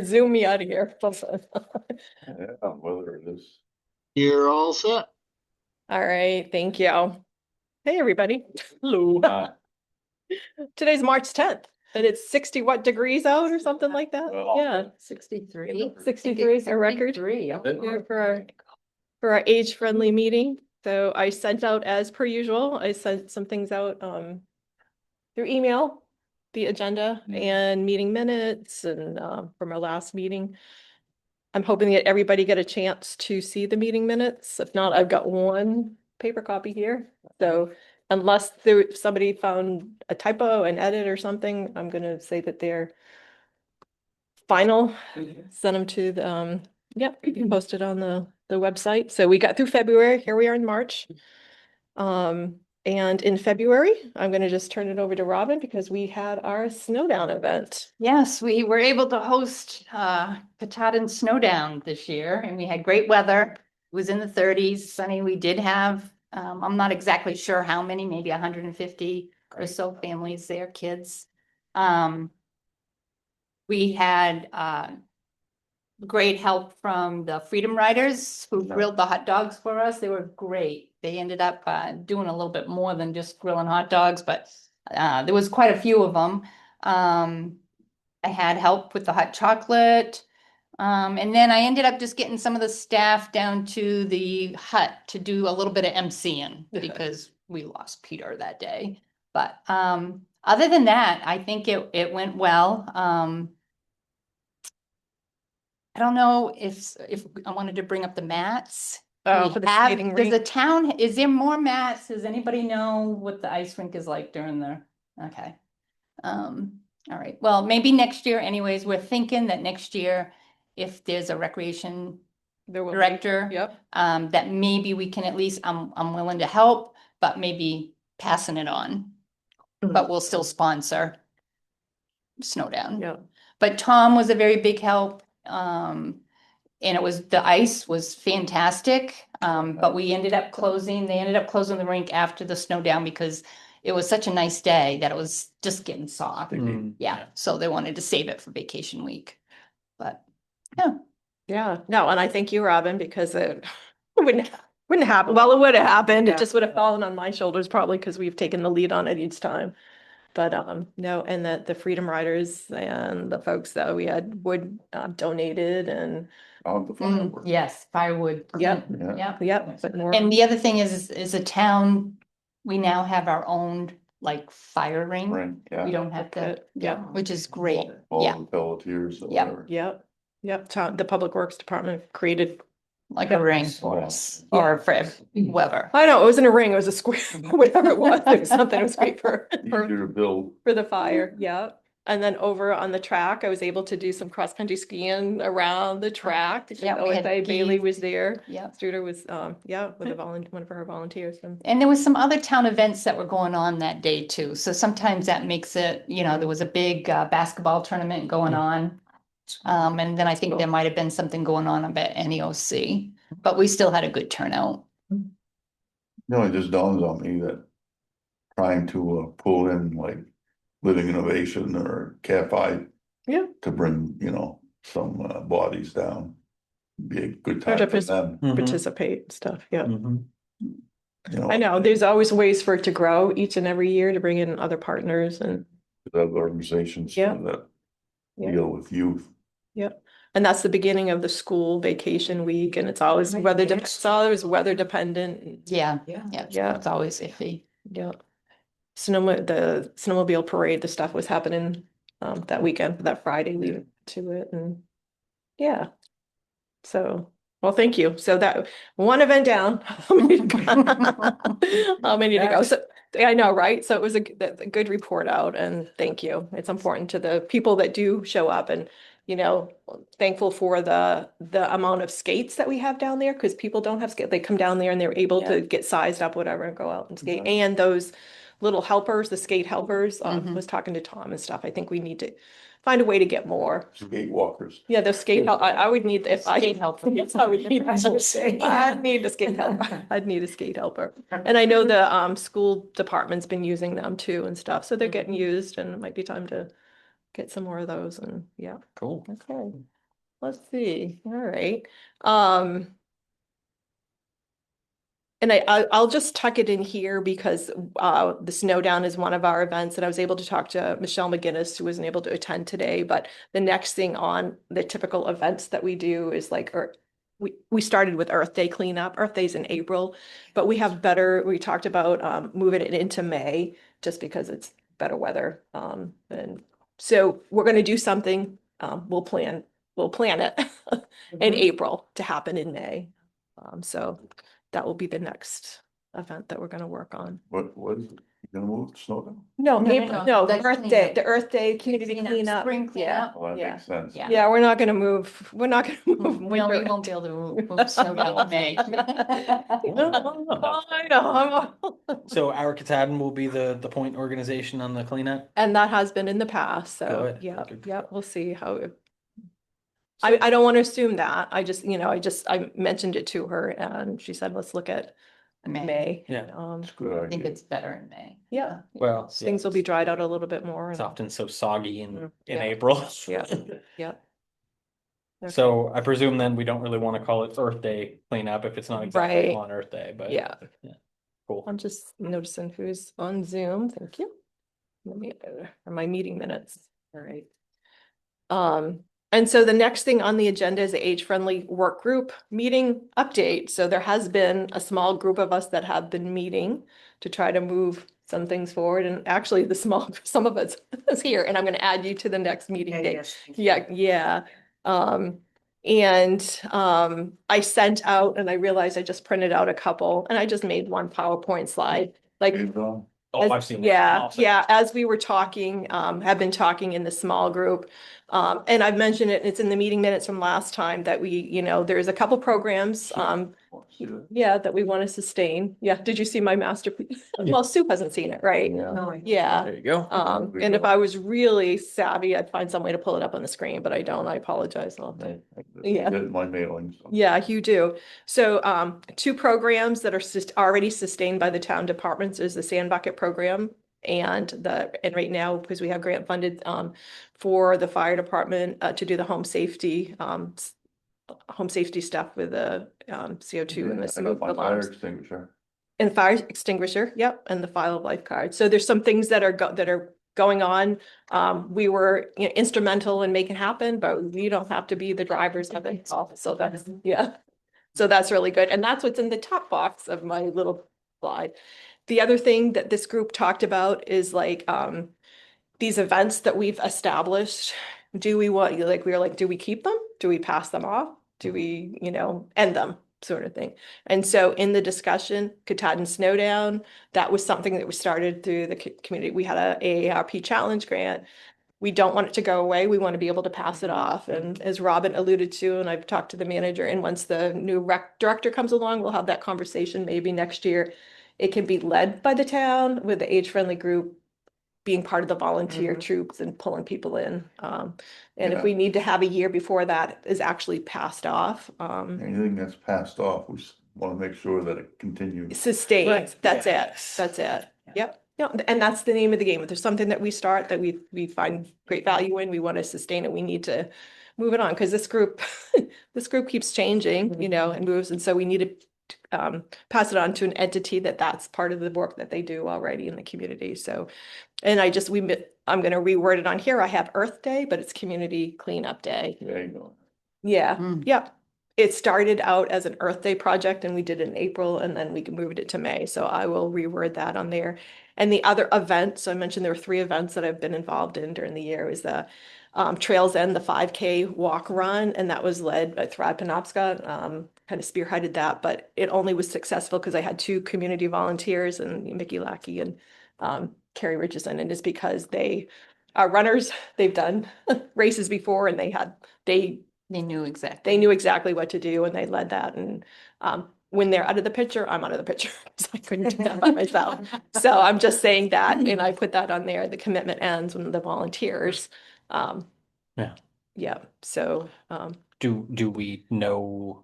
Zoom me out of here. Yeah, whether it is. You're all set. All right, thank you. Hey, everybody. Hello. Today's March 10th, and it's 60 what degrees out or something like that? Well, Yeah, 63. 63 is our record. 63. Yeah, for our age-friendly meeting. So I sent out, as per usual, I sent some things out through email, the agenda and meeting minutes and from our last meeting. I'm hoping that everybody get a chance to see the meeting minutes. If not, I've got one paper copy here. So unless somebody found a typo, an edit or something, I'm gonna say that they're final. Send them to the, yep, posted on the website. So we got through February. Here we are in March. And in February, I'm gonna just turn it over to Robin because we had our Snowdown event. Yes, we were able to host Katahdin Snowdown this year and we had great weather. It was in the 30s, sunny. We did have, I'm not exactly sure how many, maybe 150 or so families there, kids. We had great help from the Freedom Riders who grilled the hot dogs for us. They were great. They ended up doing a little bit more than just grilling hot dogs, but there was quite a few of them. I had help with the hot chocolate. And then I ended up just getting some of the staff down to the hut to do a little bit of MCing because we lost Peter that day. But other than that, I think it went well. I don't know if I wanted to bring up the mats. Oh, We for the have- skating Does the rink. town, is there more mats? Does anybody know what the ice rink is like during the, okay. All right, well, maybe next year anyways, we're thinking that next year, if there's a recreation There will be. director, Yep. that maybe we can at least, I'm willing to help, but maybe passing it on. But we'll still sponsor Snowdown. Yeah. But Tom was a very big help. And it was, the ice was fantastic. But they ended up closing the rink after the snow down because it was such a nice day that it was just getting soft. Yeah, so they wanted to save it for vacation week. But yeah, Yeah, no, and I thank you, Robin, because it wouldn't happen. Well, it would have happened. It just would have fallen on my shoulders probably because we've taken the lead on it each time. But no, and that the Freedom Riders and the folks that we had wood donated and On the fireworks. yes, firewood. Yep. Yeah. yep, but more. And the other thing is a town, we now have our own like fire ring. Right, yeah. We don't have to, Pit, yeah. which is great. All Yeah, the pelletiers or Yeah. whatever. Yep, the Public Works Department created. like a ring or for whoever. I know, it wasn't a ring, it was a square, whatever it was. It was something, it was great for Easier to build. for the fire, yeah. And then over on the track, I was able to do some cross-country skiing around the track. Yeah, we had OSA Bailey skis. was there. Yeah. Studer was, yeah, with one of her volunteers. And there was some other town events that were going on that day too. So sometimes that makes it, there was a big basketball tournament going on. And then I think there might have been something going on at NEOC, but we still had a good turnout. No, it just dawns on me that trying to pull in like Living Innovation or CAFI. Yeah. To bring, some bodies down. Be a good time for them. Participate and stuff, yeah. You I know, there's always ways for it to grow each and every year to bring in other partners and. Other organizations Yeah. that Yeah. deal with youth. Yep. And that's the beginning of the school vacation week and it's always weather dependent. Yeah, Yeah. it's always iffy. Yeah. The snowmobile parade, the stuff was happening that weekend, that Friday leading to it and yeah. So, well, thank you. So that one event down. How many to go? So I know, right? So it was a good report out and thank you. It's important to the people that do show up and thankful for the amount of skates that we have down there because people don't have skate. They come down there and they're able to get sized up, whatever, and go out and skate. And those little helpers, the skate helpers, was talking to Tom and stuff. I think we need to find a way to get more. Skate walkers. Yeah, the skate help. I would need if I Skate helper. Yes, I would need. I'd need a skate helper. I'd need a skate helper. And I know the school department's been using them too and stuff, so they're getting used, and it might be time to get some more of those and, yeah. Cool. Okay, let's see, all right. And I'll just tuck it in here because the Snowdown is one of our events, and I was able to talk to Michelle McGinnis, who wasn't able to attend today, but the next thing on the typical events that we do is like, we started with Earth Day cleanup. Earth Day's in April, but we talked about moving it into May just because it's better weather. And so we're gonna do something, we'll plan it in April to happen in May. So that will be the next event that we're gonna work on. What is it? You gonna move snow down? No, No, April, no, no, that's Earth Day, cleanup. the Earth Day community Cleanup, cleanup. spring Yeah, cleanup. Oh, that yeah. makes sense. Yeah. Yeah, we're not gonna move No, we winter. won't be able to move snow down in May. I know, So our Katahdin will be the point organization on the cleanup? and that has been in the past, so, Good, yeah, good. yeah, we'll see how it. I don't want to assume that, I mentioned it to her and she said, let's look at May. Yeah. It's a good I think idea. it's better in May. Yeah, Well, things will be dried out a little bit more. it's often so soggy in Yeah. April. Yeah. Yeah. Okay. So I presume then we don't really want to call it Earth Day cleanup if it's not exactly Right. on Earth Day, but. Yeah. Cool. I'm just noticing who's on Zoom. Thank you. Or my meeting minutes. All right. And so the next thing on the agenda is the age-friendly work group meeting update. So there has been a small group of us that have been meeting to try to move some things forward. And actually some of us is here, and I'm going to add you to the next meeting date. Yeah, yeah. I sent out, and I realized I just printed out a couple, and I just made one PowerPoint slide. Like, You've gone? Oh, as- I've seen. that. yeah, Awesome. yeah, as we were talking, have been talking in the small group. And I've mentioned it, it's in the meeting minutes from last time that there's a couple programs, See that? yeah, that we want to sustain. Yeah, did you see my masterpiece? Well, Sue hasn't seen it, right? Yeah. Yeah. There you go. We And if go. I was really savvy, I'd find some way to pull it up on the screen, but I don't, I apologize. I'll have to. Yeah. Get my mailings. so. Yeah, you do. So, two programs that are already sustained by the town departments is the Sand Bucket program and right now, because we have grant funded, for the fire department, to do the home safety stuff with the, CO2 and Yeah, the I got smoke my fire alarms. extinguisher. And fire extinguisher, yep, and the file of life card. So there's some things that are going on. We were instrumental in making happen, but we don't have to be the drivers of it. So that's, yeah. So that's really good. And that's what's in the top box of my little slide. The other thing that this group talked about is like, these events that we've established. Do we want, do we keep them? Do we pass them off? Do we, end them, sort of thing? And so in the discussion, Katahdin Snowdown, that was something that we started through the community. We had a AARP challenge grant. We don't want it to go away. We want to be able to pass it off. And as Robin alluded to, and I've talked to the manager, and once the new rec director comes along, we'll have that conversation maybe next year. It can be led by the town with the age-friendly group being part of the volunteer troops and pulling people in. And if Yeah. we need to have a year before that is actually passed off, Anything that's passed off, we want to make sure that it continues. sustained, Right. that's Yes. it, that's it. Yep. No, and that's the name of the game. If there's something that we start that we find great value in, we want to sustain it, we need to move it on, because this group, this group keeps changing, and moves, and so we need to pass it on to an entity that's part of the work that they do already in the community. So, and I'm going to reword it on here. I have Earth Day, but it's Community Cleanup Day. There you go. Yeah, Mm. yeah. It started out as an Earth Day project and we did it in April, and then we moved it to May. So I will reword that on there. And the other event, so I mentioned there were 3 events that I've been involved in during the year, is the Trails End, the 5K walk run, and that was led by Thrive Penobscot, kind of spearheaded that, but it only was successful because I had 2 community volunteers, and Mickey Lackey and Carrie Richardson, and it's because they are runners, they've done races before, and they knew exactly. knew exactly what to do, and they led that. And when they're out of the picture, I'm out of the picture. So I couldn't do that by myself. So I'm just saying that, and I put that on there. The commitment ends when the volunteers. Yeah. Yeah. So Do we know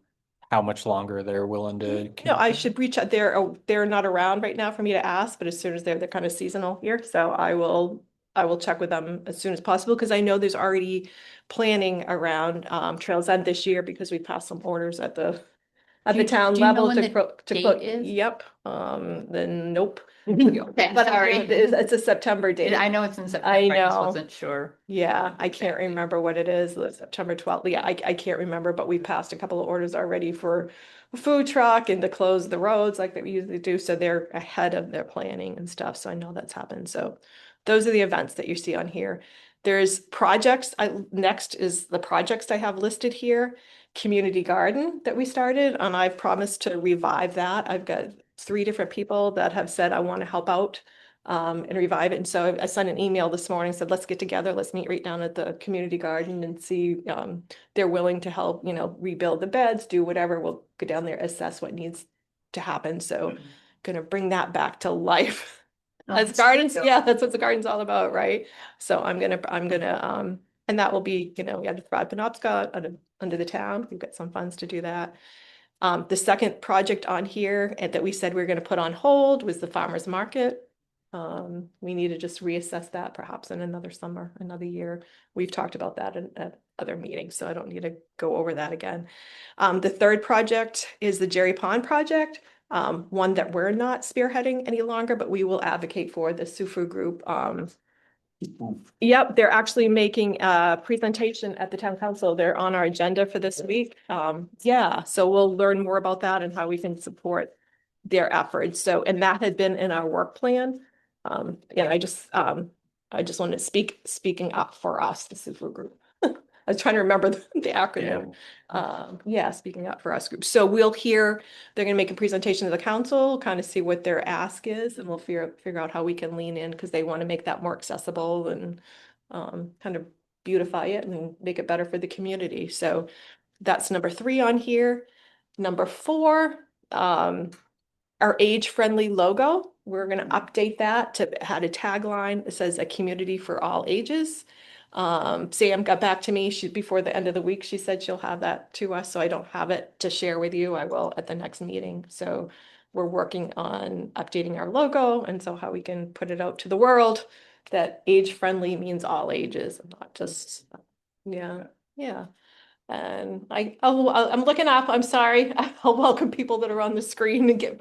how much longer they're willing to? no, I should reach out. They're not around right now for me to ask, but as soon as they're kind of seasonal here, so I will I will check with them as soon as possible, because I know there's already planning around Trails End this year, because we passed some orders at the town do you know level when to the to date put, is? yep, then nope. Okay, But sorry. it's a September date. I know it's in September, I just know. wasn't sure. Yeah, I can't remember what it is, September 12th. Yeah, I can't remember, but we passed a couple of orders already for a food truck and to close the roads like that we usually do. So they're ahead of their planning and stuff. So I know that's happened. So those are the events that you see on here. There's projects. Next is the projects I have listed here. Community garden that we started, and I've promised to revive that. I've got 3 different people that have said I want to help out and revive it. And so I sent an email this morning, said, let's get together, let's meet right down at the community garden and see, they're willing to help, rebuild the beds, do whatever. We'll go down there, assess what needs to happen. So gonna bring that back to life. As gardens, yeah, that's what the garden's all about, right? So I'm gonna, and that will be, we had Brad Penobscot under the town. We've got some funds to do that. The second project on here that we said we were gonna put on hold was the farmer's market. We need to just reassess that perhaps in another summer, another year. We've talked about that at other meetings, so I don't need to go over that again. The third project is the Jerry Pond project, one that we're not spearheading any longer, but we will advocate for the Sufu group. Yep, they're actually making a presentation at the town council. They're on our agenda for this week. Yeah, so we'll learn more about that and how we can support their efforts. So, and that had been in our work plan. I just wanted to speaking up for us, the Sufu group. I was trying to remember the acronym. Speaking up for us group. So we'll hear, they're gonna make a presentation to the council, kind of see what their ask is, and we'll figure out how we can lean in, because they want to make that more accessible and kind of beautify it and make it better for the community. So that's number 3 on here. Number 4, our age-friendly logo. We're gonna update that to had a tagline that says a community for all ages. Sam got back to me, before the end of the week, she said she'll have that to us, so I don't have it to share with you. I will at the next meeting. So we're working on updating our logo, and so how we can put it out to the world that age-friendly means all ages, and not just, yeah. And I'm looking up, I'm sorry, I'll welcome people that are on the screen and get.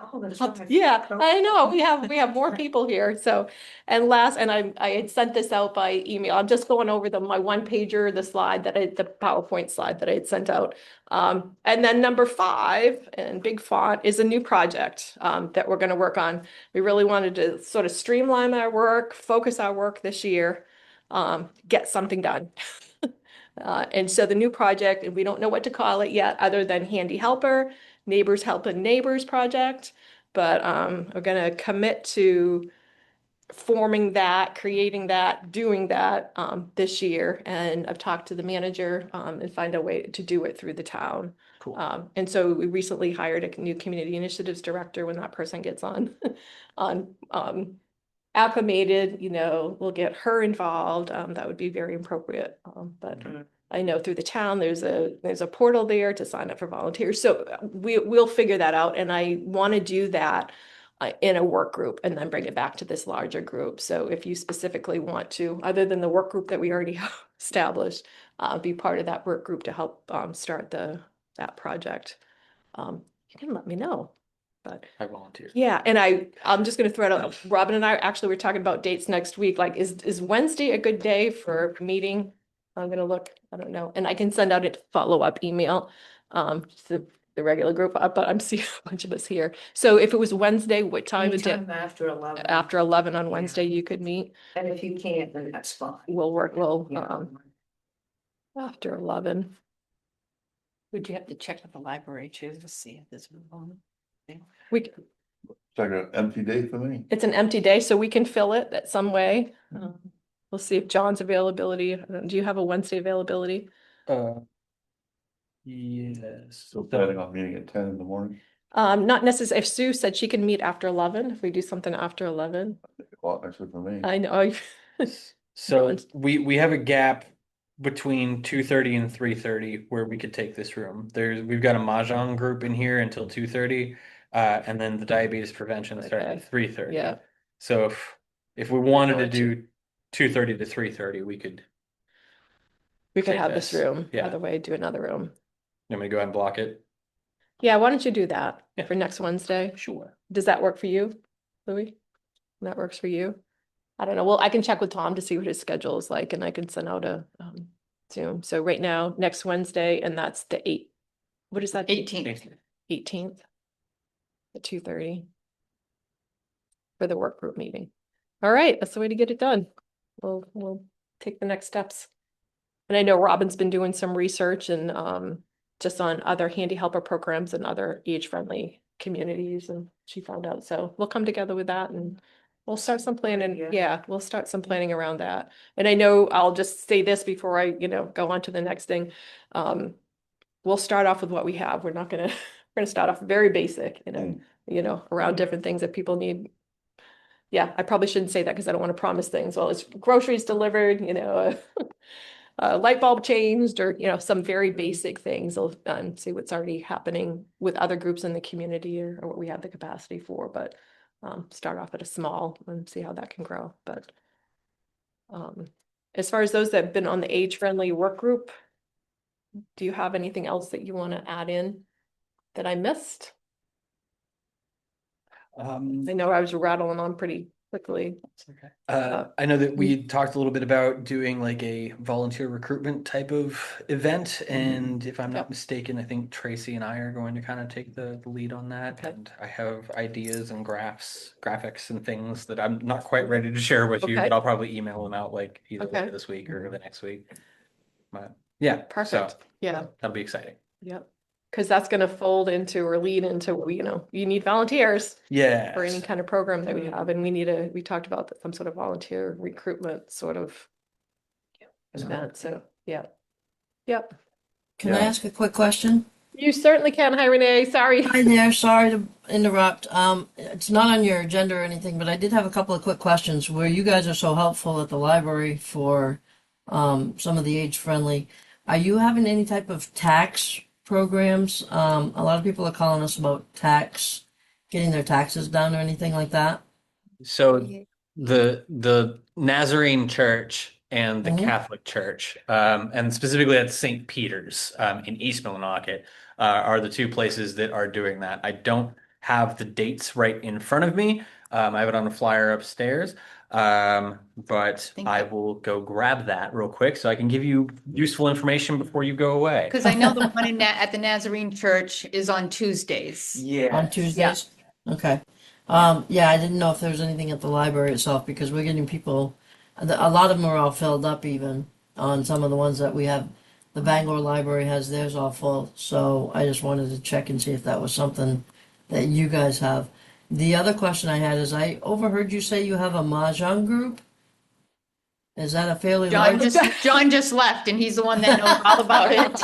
Yeah, I know, we have more people here, so, and I had sent this out by email, I'm just going over my 1-pager, the PowerPoint slide that I had sent out. And then number 5, in big font, is a new project, that we're gonna work on. We really wanted to sort of streamline our work, focus our work this year, get something done. And so the new project, and we don't know what to call it yet, other than Handy Helper, Neighbors Helping Neighbors project. But we're gonna commit to forming that, creating that, doing that this year. And I've talked to the manager and find a way to do it through the town. Cool. And so we recently hired a new community initiatives director. When that person gets on acclimated, we'll get her involved. That would be very appropriate. But I know through the town, there's a portal there to sign up for volunteers. So we'll figure that out. And I want to do that in a work group and then bring it back to this larger group. So if you specifically want to, other than the work group that we already have established, be part of that work group to help start that project, you can let me know. But I volunteer. yeah, and I'm just gonna throw it out. Robin and I actually were talking about dates next week. Like, is Wednesday a good day for a meeting? I'm gonna look, I don't know, and I can send out a follow-up email to the regular group, but I'm seeing a bunch of us here. So if it was Wednesday, what time is it? Anytime after 11. After 11 on Yeah. Wednesday, you could meet. And if you can't, then that's fine. We'll Yeah. after 11. Would you have to check with the library too to see if there's room? We It's like an empty day for me. It's an empty day, so we can fill it that some way. We'll see if John's availability. Do you have a Wednesday availability? Yes. Still planning on meeting at 10 in the morning. Not necessarily. If Sue said she can meet after 11, if we do something after 11, Well, actually for me. I know. So we have a gap between 2:30 and 3:30 where we could take this room. We've got a mahjong group in here until 2:30, and then the diabetes prevention starts Okay. at 3:30. Yeah. So if we wanted to Gotcha. do 2:30 to 3:30, we could, We could Take have this this. room, Yeah. other way, do another room. let me go ahead and block it. Yeah, why don't you do that Yeah. for next Wednesday? Sure. Does that work for you, Louis? That works for you? I don't know. Well, I can check with Tom to see what his schedule is like and I can send out a Zoom. So right now, next Wednesday, and that's the what is that? 18th. 18th at 2:30 for the work group meeting. All right, that's the way to get it done. We'll take the next steps. And I know Robin's been doing some research and just on other handy helper programs and other age-friendly communities, and she found out. So we'll come together with that and we'll start some planning. Yeah. Yeah, we'll start some planning around that. And I know I'll just say this before I, go on to the next thing. We'll start off with what we have. We're not gonna, we're gonna start off very basic, around different things that people need. Yeah, I probably shouldn't say that because I don't want to promise things. Well, it's groceries delivered, a light bulb changed, or some very basic things. See what's already happening with other groups in the community, or what we have the capacity for. But start off at a small and see how that can grow. But as far as those that have been on the age-friendly work group, do you have anything else that you want to add in that I missed? I know I was rattling on pretty quickly. I know that we talked a little bit about doing like a volunteer recruitment type of event, and if I'm not Yep. mistaken, I think Tracy and I are going to kind of take the lead on that. Okay. And I have ideas and graphics and things that I'm not quite ready to share with you, Okay. but I'll probably email them out like either Okay. later this week or the next week. But yeah, Perfect. so Yeah. that'll be exciting. Yep. Because that's going to fold into or lead into, you need volunteers Yeah. for any kind of program that we have. And we talked about some sort of volunteer recruitment sort of event. So, yeah. Yep. Can I Yeah. ask a quick question? You certainly can. Hi, Renee. Sorry. Hi there, sorry to interrupt. It's not on your agenda or anything, but I did have a couple of quick questions. Where you guys are so helpful at the library for some of the age-friendly, are you having any type of tax programs? A lot of people are calling us about getting their taxes done or anything like that. So the Nazarene Church and the Mhm. Catholic Church, and specifically at St. Peter's in East Millinocket, are the two places that are doing that. I don't have the dates right in front of me. I have it on a flyer upstairs, but Thank I you. will go grab that real quick so I can give you useful information before you go away. Because I know the one at the Nazarene Church is on Tuesdays. Yeah. On Tuesdays? Okay. Yeah, I didn't know if there was anything at the library itself because we're getting people, a lot of them are all filled up even on some of the ones that we have. The Bangor Library has theirs all full, so I just wanted to check and see if that was something that you guys have. The other question I had is I overheard you say you have a Mahjong group. Is that a fairly John large? John just left and he's the one that knows all about it.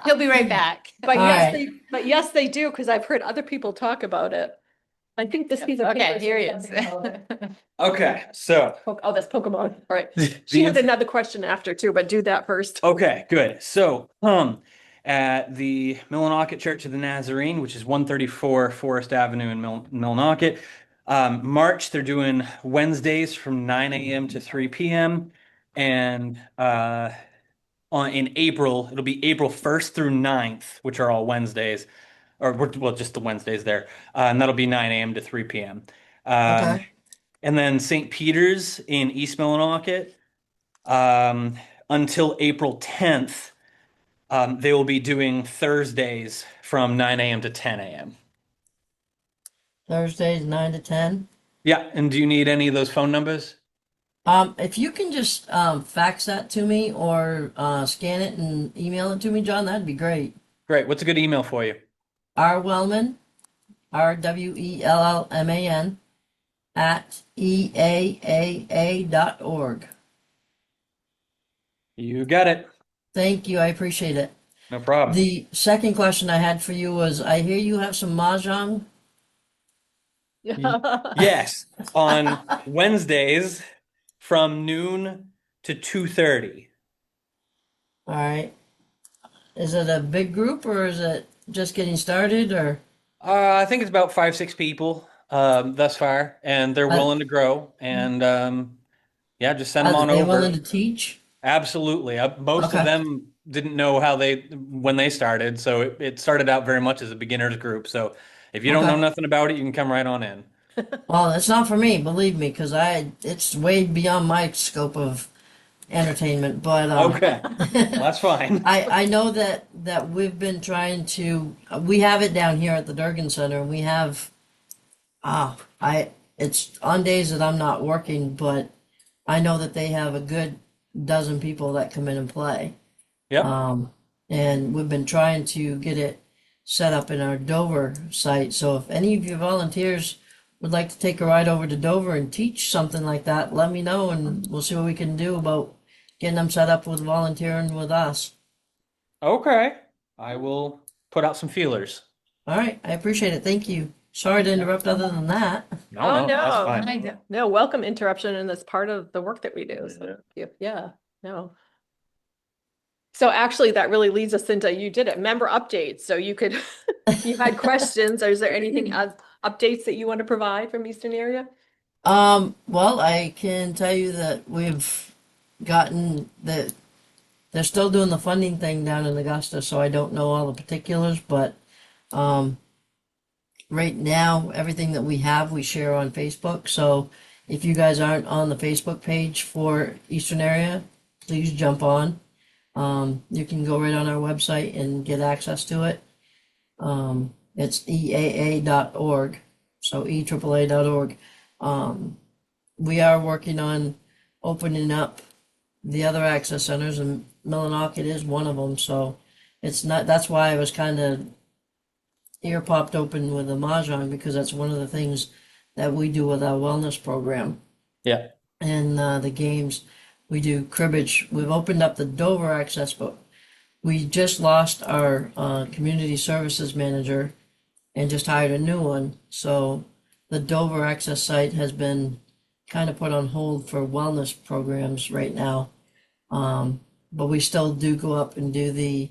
He'll be right back. But All yes, right. yes, they do, because I've heard other people talk about it. I think this piece of paper. Okay, here he says is. something about- Okay, so Oh, that's Pokemon. All right. the She had another question after too, but do that first. Okay, good. So, at the Millinocket Church of the Nazarene, which is 134 Forest Avenue in Millinocket, March, they're doing Wednesdays from 9 a.m. to 3 p.m. And in April, it'll be April 1st through 9th, which are all Wednesdays, well, just the Wednesdays there. And that'll be 9 a.m. to 3 p.m. Okay. And then St. Peter's in East Millinocket, until April 10th, they will be doing Thursdays from 9 a.m. to 10 a.m. Thursdays 9 to 10. Yeah, and do you need any of those phone numbers? If you can just fax that to me or scan it and email it to me, John, that'd be great. Great. What's a good email for you? Rwellman, RWELLMAN at EAAA.org. You got it. Thank you, I appreciate it. No problem. The second question I had for you was, I hear you have some Mahjong. Yes, on Wednesdays from noon to 2:30. All right. Is it a big group or is it just getting started or? I think it's about 5, 6 people thus far, and they're willing to grow. And Yeah, just send them Are on they over. willing to teach? Absolutely. Most Okay. of them didn't know when they started, so it started out very much as a beginners group. So if you don't know Okay. nothing about it, you can come right on in. Well, it's not for me, believe me, because it's way beyond my scope of entertainment. But Okay, well, that's fine. I know that we've been trying to. We have it down here at the Durgan Center, and we have. I it's on days that I'm not working, but I know that they have a good dozen people that come in and play. Yep. And we've been trying to get it set up in our Dover site. So if any of your volunteers would like to take a ride over to Dover and teach something like that, let me know and we'll see what we can do about getting them set up with volunteering with us. Okay. I will put out some feelers. All right, I appreciate it. Thank you. Sorry to interrupt other than that. No, Oh, no, that's no. fine. No, welcome interruption, and that's part of the work that we do. So, yeah, no. So actually, that really leads us into, you did it, member updates. So you could, you had questions. Is there anything updates that you want to provide from Eastern area? Well, I can tell you that we've gotten that they're still doing the funding thing down in Augusta, so I don't know all the particulars, but right now everything that we have we share on Facebook. So if you guys aren't on the Facebook page for Eastern Area, please jump on. You can go right on our website and get access to it. It's eaa.org, so eAAA.org. We are working on opening up the other access centers, and Millinocket is one of them. So it's not. That's why I was kind of ear popped open with the mahjong, because that's one of the things that we do with our wellness program Yeah. and the games. We do cribbage. We've opened up the Dover access, but we just lost our community services manager and just hired a new one. So the Dover access site has been kind of put on hold for wellness programs right now. But we still do go up and do the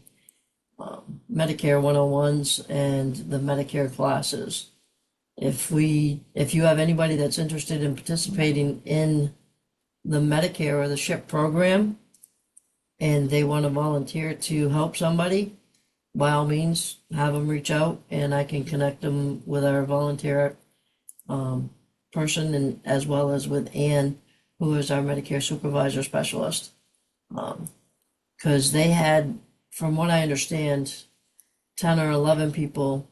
Medicare 101s and the Medicare classes. If you have anybody that's interested in participating in the Medicare or the SHIP program and they want to volunteer to help somebody, by all means, have them reach out and I can connect them with our volunteer person, and as well as with Ann, who is our Medicare supervisor specialist. Because they had, from what I understand, 10 or 11 people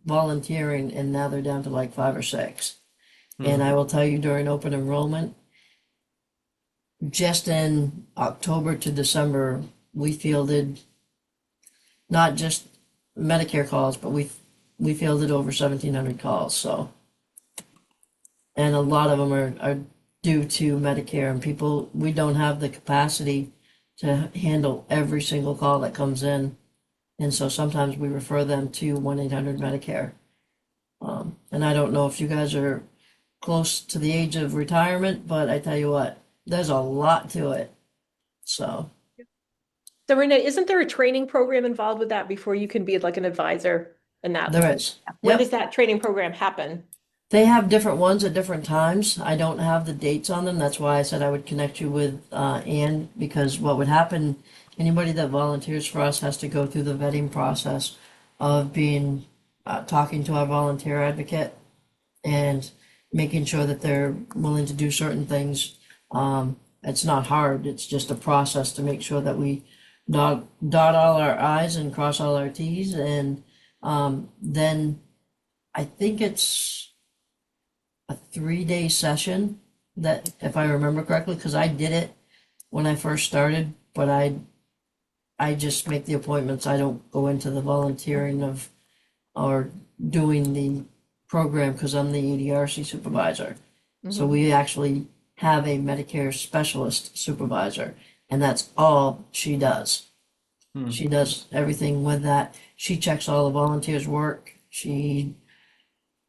volunteering, and now they're down to like 5 or 6. And I will tell you, during open enrollment, just in October to December, we fielded not just Medicare calls, but we fielded over 1,700 calls. So, and a lot of them are due to Medicare, and people, we don't have the capacity to handle every single call that comes in. And so sometimes we refer them to 1-800-Medicare. And I don't know if you guys are close to the age of retirement, but I tell you what, there's a lot to it. So So Renee, isn't there a training program involved with that before you can be like an advisor in that? there is. When Yep. does that training program happen? They have different ones at different times. I don't have the dates on them. That's why I said I would connect you with Ann, because what would happen, anybody that volunteers for us has to go through the vetting process of being talking to our volunteer advocate and making sure that they're willing to do certain things. It's not hard. It's just a process to make sure that we dot all our I's and cross all our T's. And then I think it's a 3-day session, that, if I remember correctly, because I did it when I first started, but I just make the appointments. I don't go into the volunteering of or doing the program, because I'm the ADRC supervisor. So we actually have a Medicare specialist supervisor, and that's all she does. She does everything with that. She checks all the volunteers' work.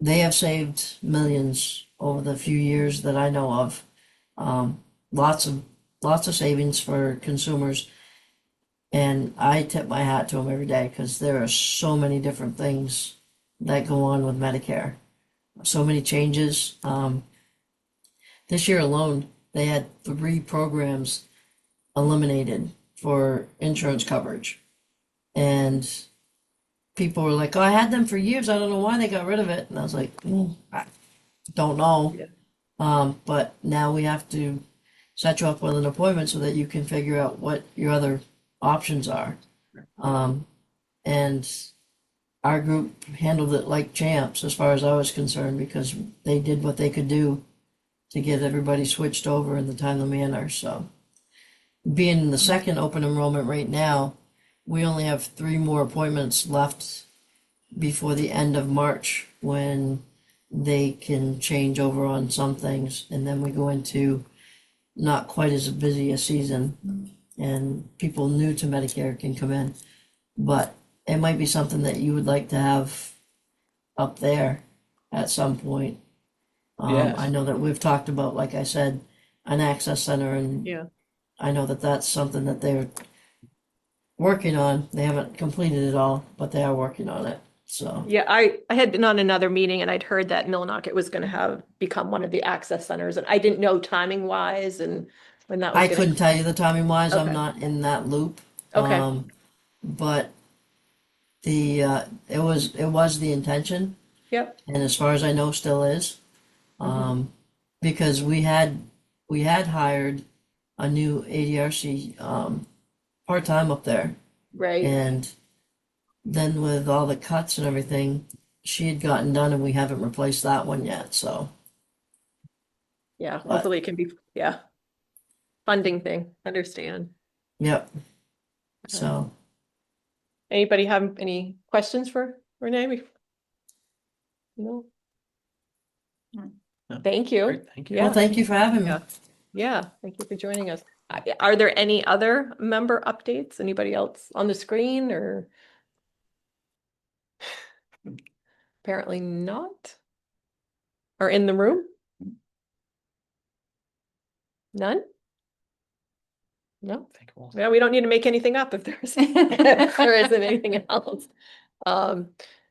They have saved millions over the few years that I know of. Lots of savings for consumers. And I tip my hat to them every day, because there are so many different things that go on with Medicare. So many changes. This year alone, they had 3 programs eliminated for insurance coverage. And people were like, oh, I had them for years. I don't know why they got rid of it. And I was like, I don't know. Yeah. But now we have to set you up with an appointment so that you can figure out what your other options are. And our group handled it like champs as far as I was concerned, because they did what they could do to get everybody switched over in the timely manner. So being in the second open enrollment right now, we only have 3 more appointments left before the end of March, when they can change over on some things, and then we go into not quite as busy a season, and people new to Medicare can come in. But it might be something that you would like to have up there at some point. Yes. I know that we've talked about, like I said, an access center, and Yeah. I know that that's something that they're working on. They haven't completed it all, but they are working on it. So Yeah, I had been on another meeting and I'd heard that Millinocket was going to become one of the access centers, and I didn't know timing wise and when that was I gonna. couldn't tell you the timing wise. Okay. I'm not in that loop. Okay. But the it was the intention, Yep. and as far as I know, still is. Because we had hired a new ADRC part-time up there, Right. and then with all the cuts and everything, she had gotten done, and we haven't replaced that one yet. So Yeah. but- Hopefully it can be, yeah. Funding thing. Understand. yep. So Anybody have any questions for Renee? No. No. Thank you. Great, thank you. Yeah. well, thank you for having me. Yeah. Yeah, thank you for joining us. Are there any other member updates? Anybody else on the screen or? Apparently not. Or in the room? None? No? Think we'll- Yeah, we don't need to make anything up if there's, if there isn't anything else.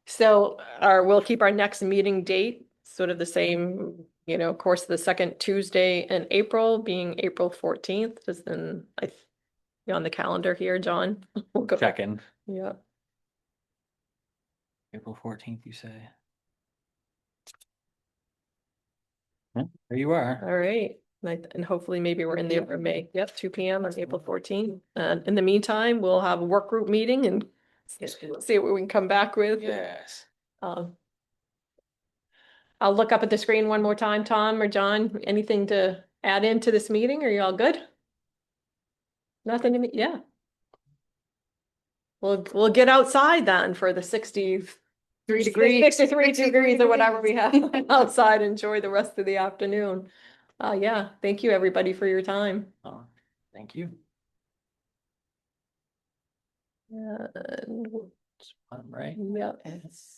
So we'll keep our next meeting date sort of the same, of course, the second Tuesday in April being April 14th, is then you on the calendar here, John? We'll go. Check in. Yeah. April 14th, you say? Yeah, there you are. All right. And hopefully maybe we're in the upper May. Yep, 2 p.m. on April 14th. And in the meantime, we'll have a work group meeting and see what we can come back with. Yes. Um, I'll look up at the screen one more time, Tom or John, anything to add into this meeting? Are you all good? Nothing to me, yeah. We'll get outside then for the 63 degrees or whatever we have outside. Enjoy the rest of the afternoon. Yeah, thank you everybody for your time. Oh, thank you. And Right. yeah. Yes.